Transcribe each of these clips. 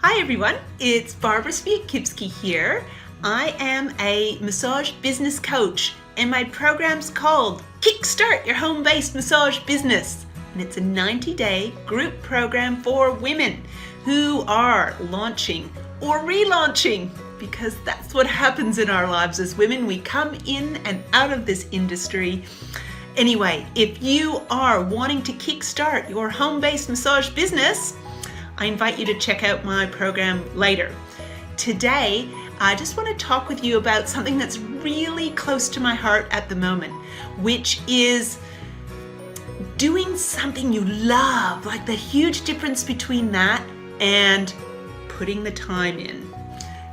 Hi everyone, it's Barbara Swiatkiwsky here. I am a massage business coach and my program's called Kickstart Your Home-Based Massage Business. And it's a 90-day group program for women who are launching or relaunching, because that's what happens in our lives as women. We come in and out of this industry. Anyway, if you are wanting to kickstart your home-based massage business, I invite you to check out my program later. Today, I just want to talk with you about something that's really close to my heart at the moment, which is doing something you love, like the huge difference between that and putting the time in.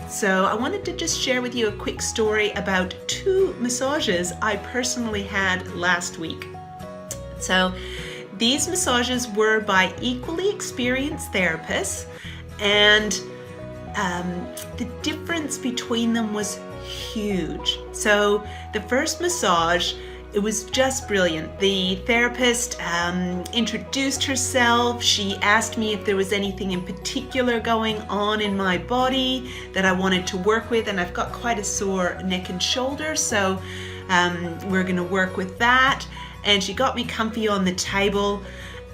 So I wanted to just share with you a quick story about 2 massages I personally had last week. So these massages were by equally experienced therapists, and the difference between them was huge. So the first massage, it was just brilliant. The therapist introduced herself. She asked me if there was anything in particular going on in my body that I wanted to work with, and I've got quite a sore neck and shoulder, so we're going to work with that. And she got me comfy on the table,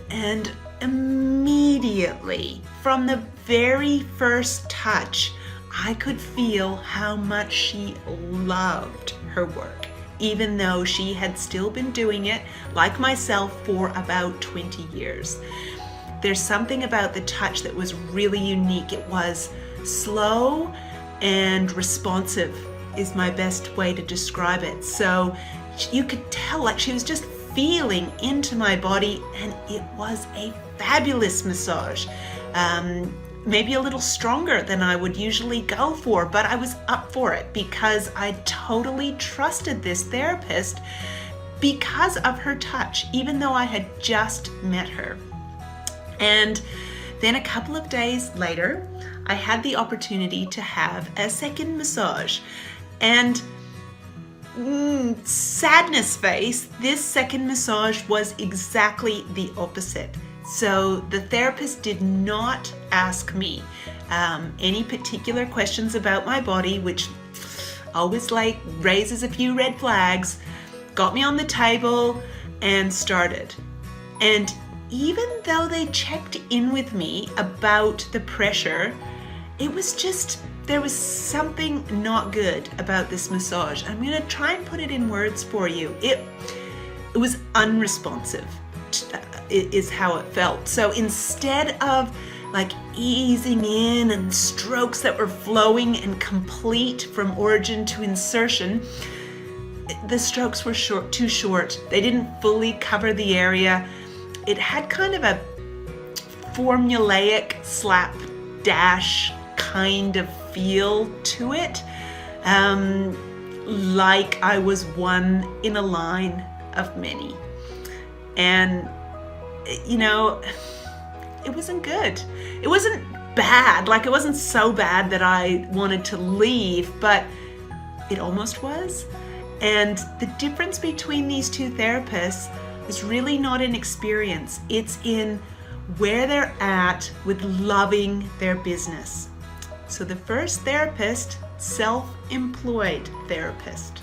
and immediately, from the very first touch, I could feel how much she loved her work, even though she had still been doing it, like myself, for about 20 years. There's something about the touch that was really unique. It was slow and responsive, is my best way to describe it. So you could tell, like, she was just feeling into my body, and it was a fabulous massage. Maybe a little stronger than I would usually go for, but I was up for it because I totally trusted this therapist because of her touch, even though I had just met her. And then a couple of days later, I had the opportunity to have a second massage, and sadness face, this second massage was exactly the opposite. So the therapist did not ask me any particular questions about my body, which always raises a few red flags. Got me on the table and started. And even though they checked in with me about the pressure, it was just, there was something not good about this massage. I'm going to try and put it in words for you. It was unresponsive, is how it felt. So instead of like easing in and strokes that were flowing and complete from origin to insertion, the strokes were too short. They didn't fully cover the area. It had kind of a formulaic slap dash kind of feel to it, like I was one in a line of many. And you know, it wasn't good. It wasn't bad, like it wasn't so bad that I wanted to leave, but it almost was. And the difference between these 2 therapists is really not in experience, it's in where they're at with loving their business. So the first therapist, self-employed therapist.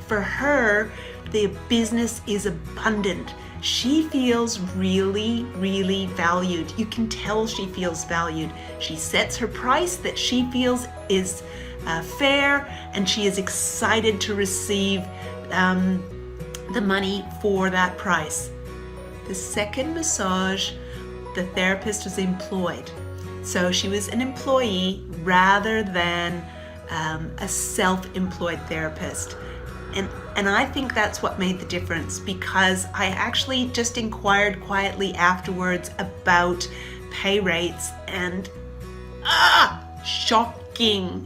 For her, the business is abundant. She feels really, really valued. You can tell she feels valued. She sets her price that she feels is fair, and she is excited to receive the money for that price. The second massage, the therapist was employed. So she was an employee rather than a self-employed therapist. And I think that's what made the difference, because I actually just inquired quietly afterwards about pay rates, and shocking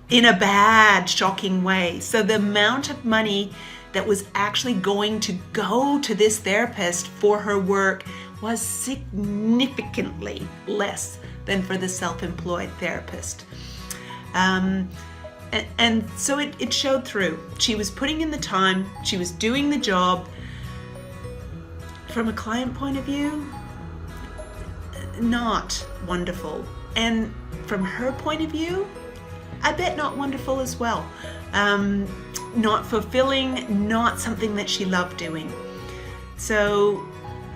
in a bad, shocking way. So the amount of money that was actually going to go to this therapist for her work was significantly less than for the self-employed therapist. And so it showed through. She was putting in the time, she was doing the job. From a client point of view, not wonderful. And from her point of view, I bet not wonderful as well. Not fulfilling, not something that she loved doing. So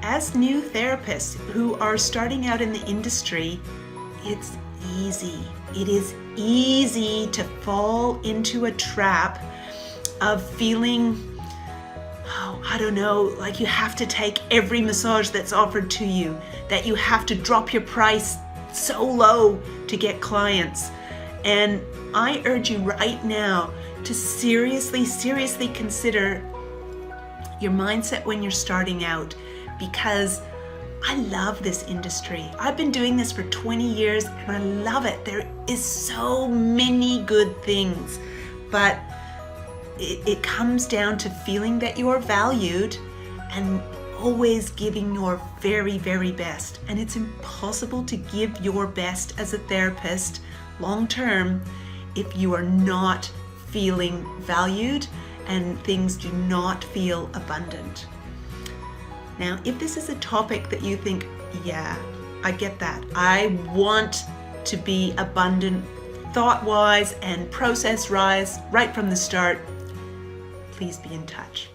as new therapists who are starting out in the industry, it's easy. It is easy to fall into a trap of feeling, I don't know, like you have to take every massage that's offered to you, that you have to drop your price so low to get clients. And I urge you right now to seriously consider your mindset when you're starting out, because I love this industry. I've been doing this for 20 years and I love it. There is so many good things, but it comes down to feeling that you are valued and always giving your very, very best. And it's impossible to give your best as a therapist long term if you are not feeling valued and things do not feel abundant. Now, if this is a topic that you think, yeah, I get that. I want to be abundant thought-wise and process-wise right from the start, please be in touch.